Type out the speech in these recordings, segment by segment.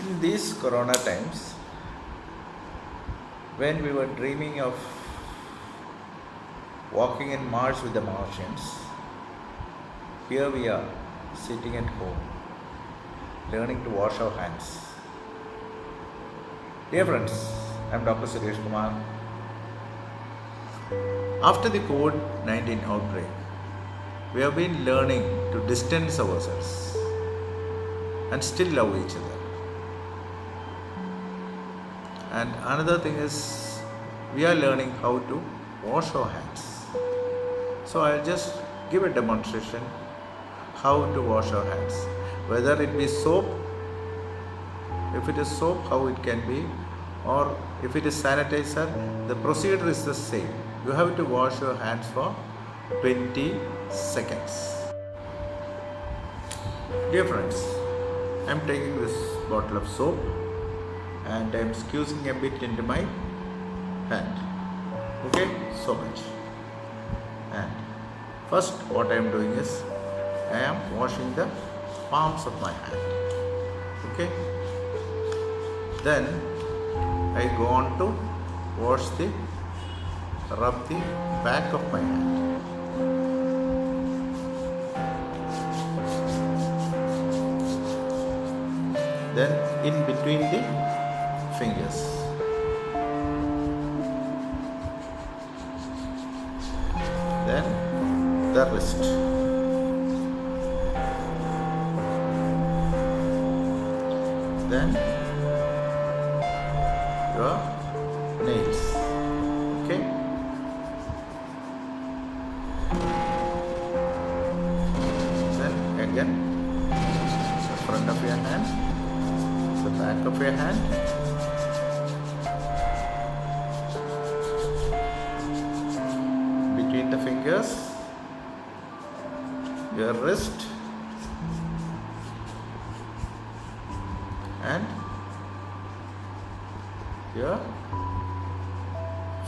In these corona times, when we were dreaming of walking in Mars with the Martians, here we are sitting at home, learning to wash our hands. Dear friends, I am Dr. Suresh Kumar. After the COVID-19 outbreak, we have been learning to distance ourselves and still love each other. And another thing is, we are learning how to wash our hands. So I'll just give a demonstration how to wash our hands. Whether it be soap, if it is soap, how it can be, or if it is sanitizer, the procedure is the same. You have to wash your hands for 20 seconds. Dear friends, I am taking this bottle of soap and I am squeezing a bit into my hand. Okay, so much. And first what I am doing is, I am washing the palms of my hand. Okay. Then I go on to rub the back of my hand. Then in between the fingers. Then the wrist. Then your nails. Okay. Then again the front of your hand, the back of your hand, between the fingers, your wrist, and your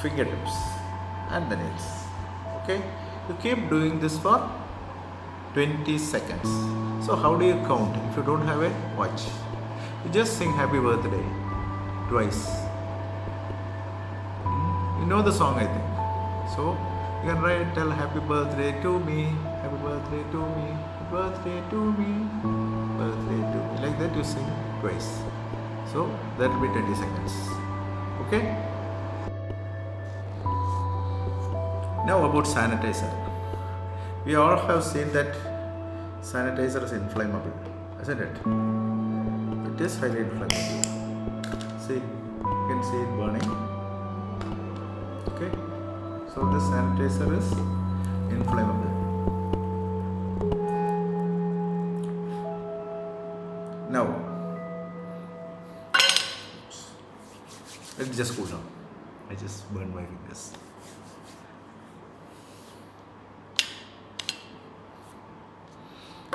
fingertips and the nails. Okay, you keep doing this for 20 seconds. So how do you count if you don't have a watch? You just sing happy birthday twice. You know the song, I think. So you can write, tell happy birthday to me, happy birthday to me, happy birthday to me, birthday to me. Like that you sing twice. So that will be 20 seconds. Okay. Now about sanitizer. We all have seen that sanitizer is inflammable, isn't it? It is highly inflammable. See, you can see it burning. Okay. So this sanitizer is inflammable. Now, let it just cool down. I just burned my fingers.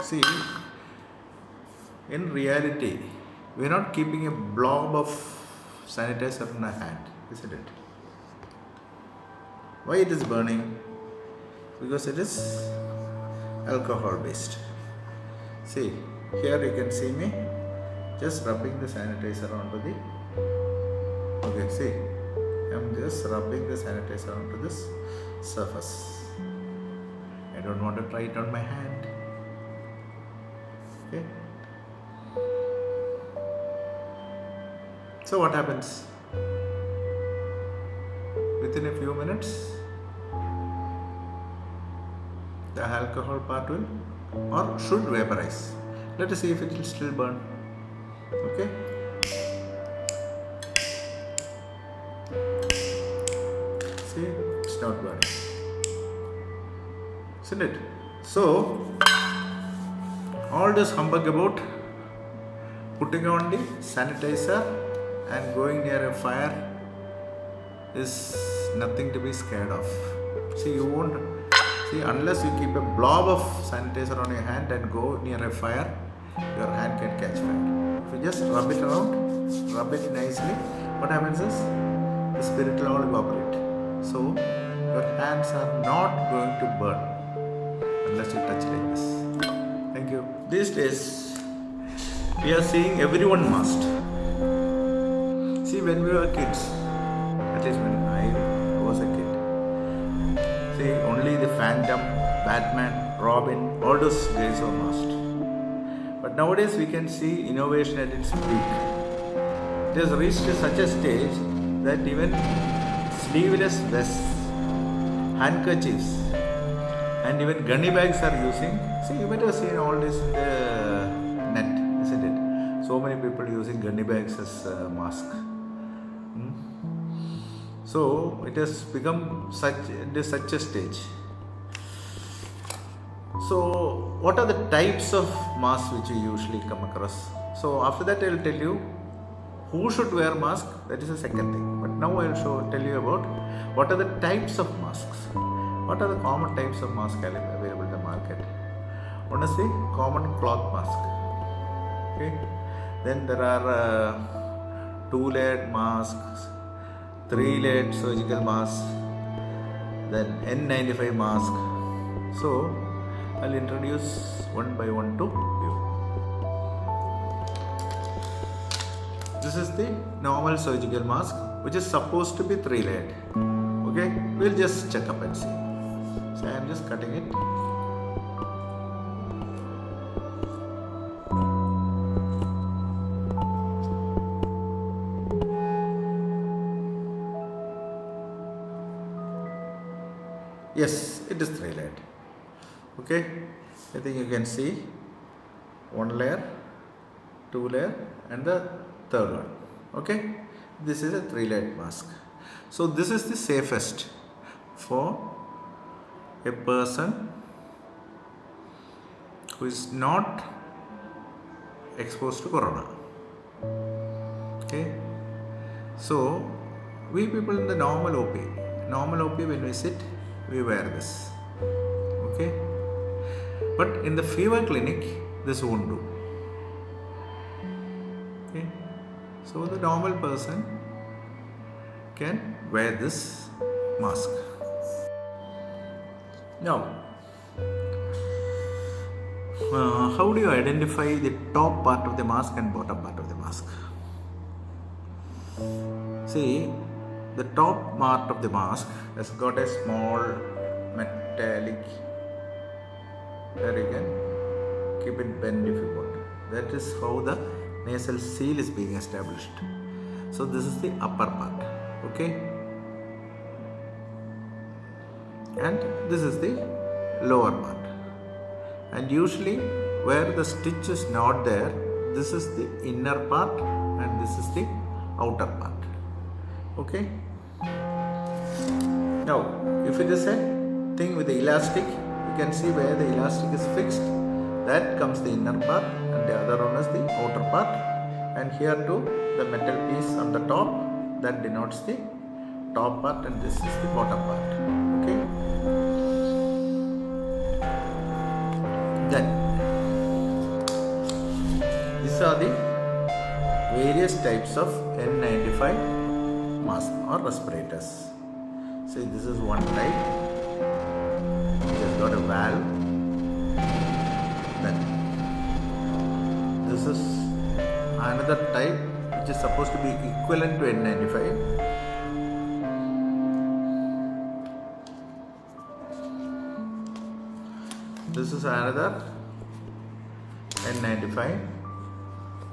See, in reality, we are not keeping a blob of sanitizer in our hand, isn't it? Why it is burning? Because it is alcohol based. See, here you can see me just rubbing the sanitizer onto the. Okay, see, I am just rubbing the sanitizer onto this surface. I don't want to try it on my hand. Okay. So what happens? Within a few minutes, the alcohol part will or should vaporize. Let us see if it will still burn. Okay. See, it's not burning. Isn't it? So, all this humbug about putting on the sanitizer and going near a fire is nothing to be scared of. See, you won't see unless you keep a blob of sanitizer on your hand and go near a fire, your hand can catch fire. If you just rub it around, rub it nicely, what happens is the spirit will all evaporate. So your hands are not going to burn unless you touch like this. Thank you. These days, we are seeing everyone masked. when we were kids, at least when I was a kid, see, only the Phantom, Batman, Robin, all those guys were masked. But nowadays we can see innovation at its peak. It has reached such a stage that even sleeveless vests, handkerchiefs, and even gunny bags are using. See, you might have seen all this in the net, isn't it? So many people using gunny bags as mask. So it has become such a stage. So what are the types of masks which you usually come across? So after that I will tell you who should wear mask. That is the second thing. But now I will tell you about what are the types of masks. What are the common types of masks available in the market? One is the common cloth mask. Okay. Then there are 2-layered masks, 3-layered surgical mask, then N95 mask. So I'll introduce one by one to you. This is the normal surgical mask, which is supposed to be 3-layered. Okay, we'll just check up and see. So I am just cutting it. Yes, it is 3-layered. Okay, I think you can see 1 layer, 2 layer, and the third one. Okay, this is a 3-layered mask. So this is the safest for a person who is not exposed to corona. Okay, so we people in the normal OP when we sit, we wear this. Okay, but in the fever clinic this won't do. Okay, so the normal person can wear this mask. Now how do you identify the top part of the mask and bottom part of the mask? See, the top part of the mask has got a small metallic, there you can keep it bent if you want. That is how the nasal seal is being established. So this is the upper part. Okay, and this is the lower part. And usually where the stitch is not there, this is the inner part and this is the outer part. Okay, now if it is a thing with the elastic, you can see where the elastic is fixed, that comes the inner part and the other one is the outer part, and here too the metal piece on the top, that denotes the top part, and this is the bottom part. Okay, then these are the various types of N95 mask or respirators. See, this is one type which has got a valve. Then this is another type which is supposed to be equivalent to N95. This is another N95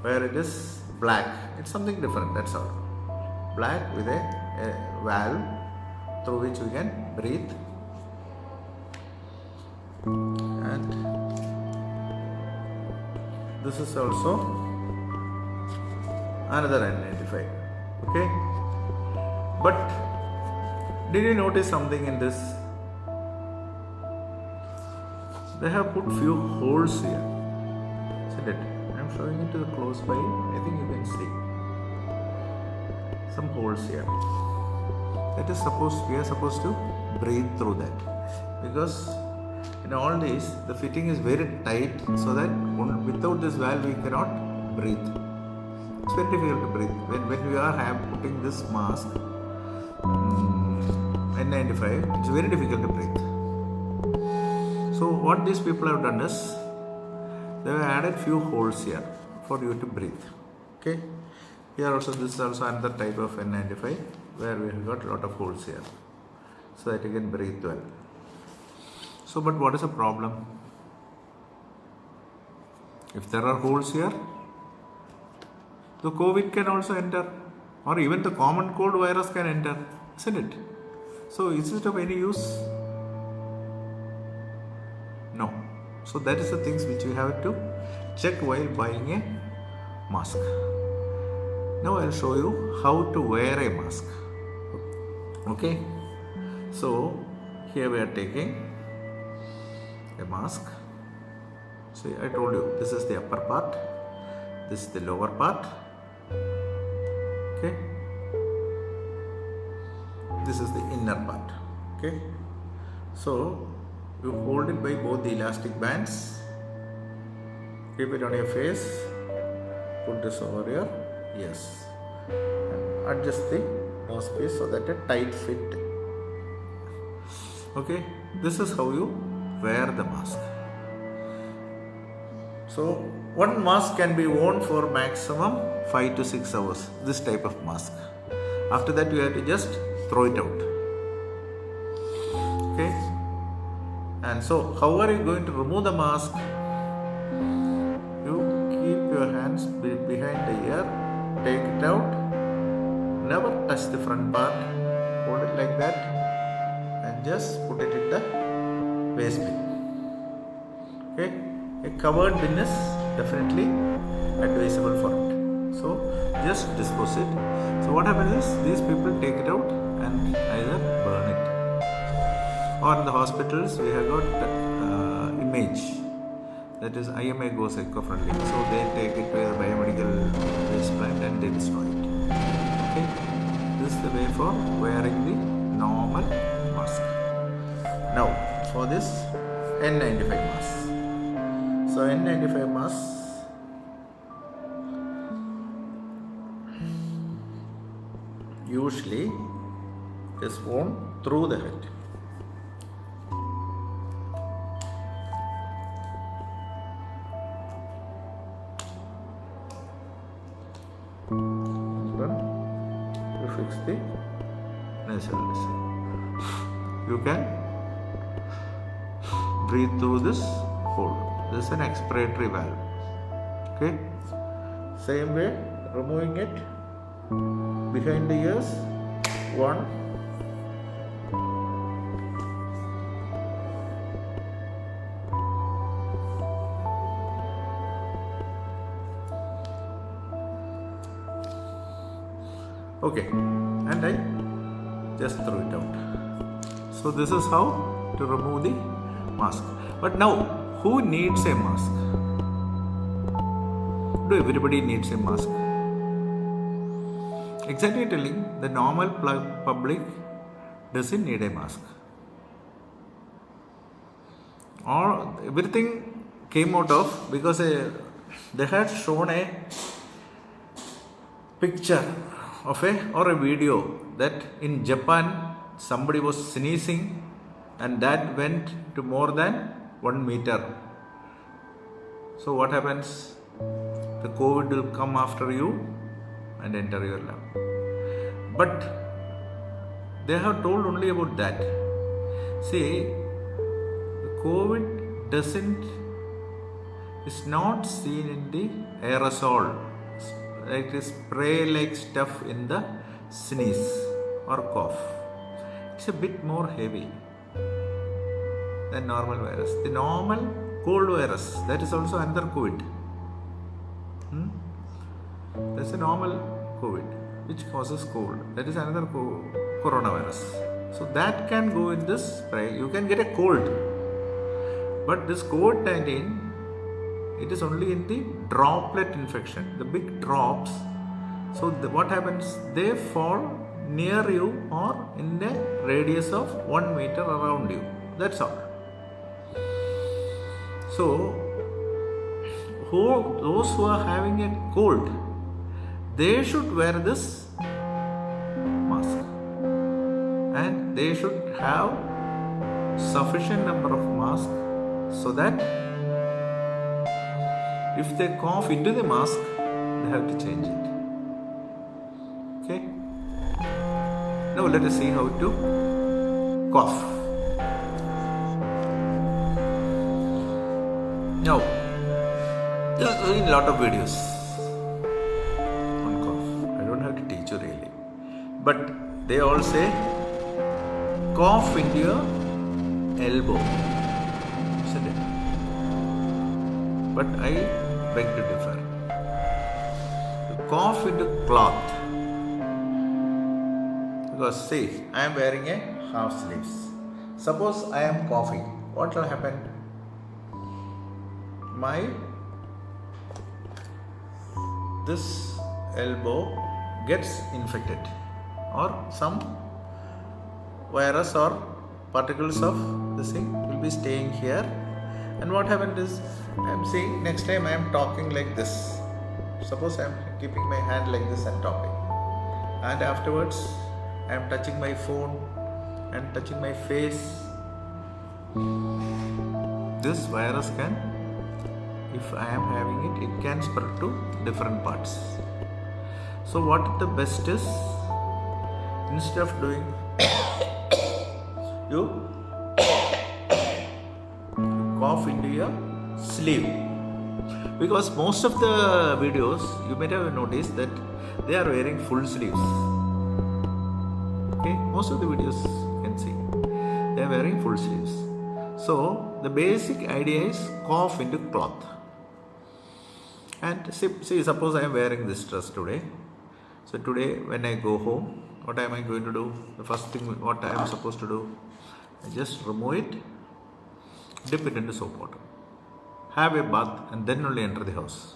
where it is black. It's something different, that's all. Black with a valve through which we can breathe. And this is also another N95. Okay, but did you notice something in this? They have put few holes here. See that? I am showing it to the close by. I think you can see some holes here. That is we are supposed to breathe through that, because in all these the fitting is very tight, so that without this valve we cannot breathe. It's very difficult to breathe. When we are putting this mask N95, it's very difficult to breathe. So what these people have done is they have added few holes here for you to breathe. Okay, Here also, this is also another type of N95 where we have got a lot of holes here, so that you can breathe well. So, but what is the problem? If there are holes here, the COVID can also enter, or even the common cold virus can enter, isn't it? So, is it of any use? No. So, that is the things which you have to check while buying a mask. Now, I will show you how to wear a mask. Okay. So, here we are taking a mask. See, I told you, this is the upper part, this is the lower part. Okay. This is the inner part. Okay. So, you hold it by both the elastic bands, keep it on your face, put this over your ears, and adjust the nose piece so that a tight fit. Okay, this is how you wear the mask. So, one mask can be worn for maximum 5 to 6 hours, this type of mask. After that, you have to just throw it out. Okay. And so, how are you going to remove the mask? You keep your hands behind the ear, take it out, never touch the front part, hold it like that, and just put it in the waste bin. Okay, a covered bin is definitely advisable for it. So, just dispose it. So, what happens is these people take it out and either burn it. Or in the hospitals, we have got image, that is IMA goes eco-friendly. So they take it to a biomedical waste plant and they destroy it. Okay, this is the way for wearing the normal mask. Now for this N95 mask. So N95 mask, usually is worn through the head. Fix the nasal lining. You can breathe through this hole. This is an expiratory valve. Okay. Same way, removing it behind the ears. 1. Okay, and I just throw it out. So this is how to remove the mask. But now, who needs a mask? Do everybody needs a mask? Exactly telling, the normal public doesn't need a mask. Or everything came out of because they had shown a picture of a video that in Japan somebody was sneezing and that went to more than 1 meter. So what happens? The COVID will come after you and enter your lung. But they have told only about that. See, COVID is not seen in the aerosol. It is spray-like stuff in the sneeze or cough. It's a bit more heavy than normal virus. The normal cold virus, that is also another COVID. That's a normal COVID which causes cold. That is another coronavirus. So that can go in this spray. You can get a cold. But this COVID-19, it is only in the droplet infection, the big drops. So what happens? They fall near you or in a radius of 1 meter around you. That's all. So those who are having a cold, they should wear this mask. And they should have sufficient number of masks so that if they cough into the mask, they have to change it. Okay. Now let us see how to cough. Now, there are a lot of videos on cough. I don't have to teach you really. But they all say cough into your elbow. Isn't it? But I beg to differ. Cough into cloth. Because see, I am wearing a half sleeves. Suppose I am coughing. What will happen? This elbow gets infected, or some virus or particles of this thing will be staying here. And what happened is, I am seeing next time I am talking like this. Suppose I am keeping my hand like this and talking, and afterwards I am touching my phone and touching my face. This virus can, if I am having it, it can spread to different parts. So what the best is, instead of doing you cough into your sleeve, because most of the videos you might have noticed that they are wearing full sleeves. Okay, most of the videos you can see they are wearing full sleeves. So the basic idea is cough into cloth. And see, suppose I am wearing this dress today. So today when I go home, what am I going to do? The first thing what I am supposed to do, I just remove it, dip it into soap water, have a bath, and then only enter the house.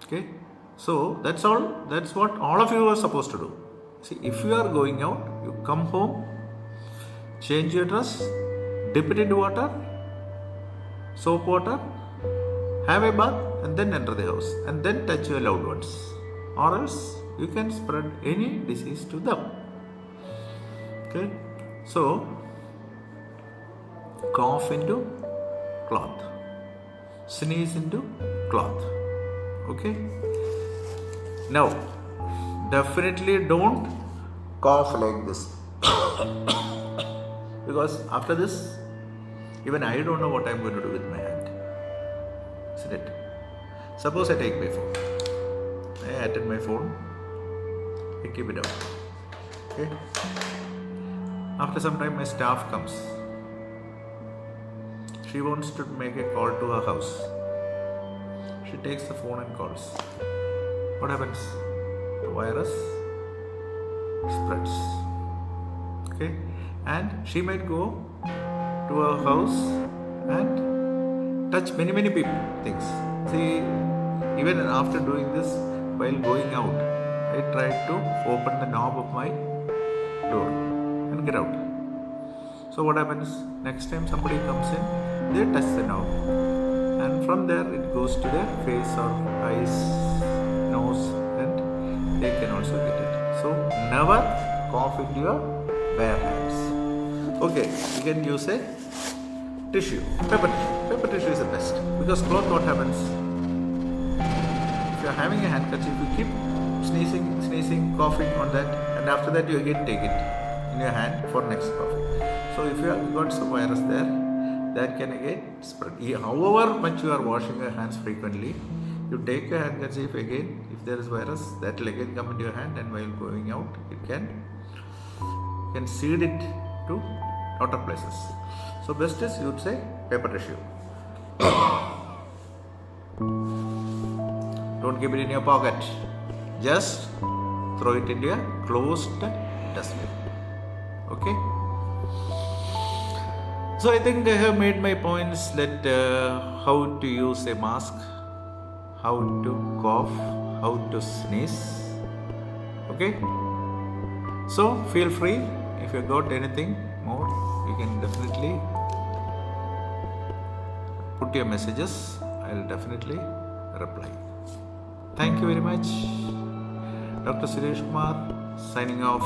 Okay, so that's all. That's what all of you are supposed to do. See, if you are going out, you come home, change your dress, dip it into water, soap water, have a bath, and then enter the house, and then touch your loved ones, or else you can spread any disease to them. Okay, so cough into cloth, sneeze into cloth. Okay, now definitely don't cough like this because after this, even I don't know what I'm going to do with my hand. Isn't it? Suppose I take my phone, I attend my phone, I keep it out. Okay, after some time my staff comes. She wants to make a call to her house. She takes the phone and calls. What happens? The virus spreads. Okay, and she might go to her house and touch many people things. See, even after doing this, while going out, I tried to open the knob of my door and get out. So what happens? Next time somebody comes in, they touch the knob, and from there it goes to their face or eyes, nose, and they can also get it. So never cough into your bare hands. Okay, you can use a tissue, paper tissue. Paper tissue is the best, because cloth, what happens? If you are having a handkerchief, you keep sneezing, coughing on that, and after that you again take it in your hand for next coughing. So if you have got some virus there, that can again spread. However much you are washing your hands frequently, you take your handkerchief again, if there is virus, that will again come into your hand, and while going out, it can seed it to lot of places. So best is, you would say, paper tissue. Don't keep it in your pocket. Just throw it into a closed dustbin. Okay? So I think I have made my points that how to use a mask, how to cough, how to sneeze. Okay? So feel free, if you got anything more, you can definitely put your messages. I'll definitely reply. Thank you very much. Dr. Suresh Kumar signing off.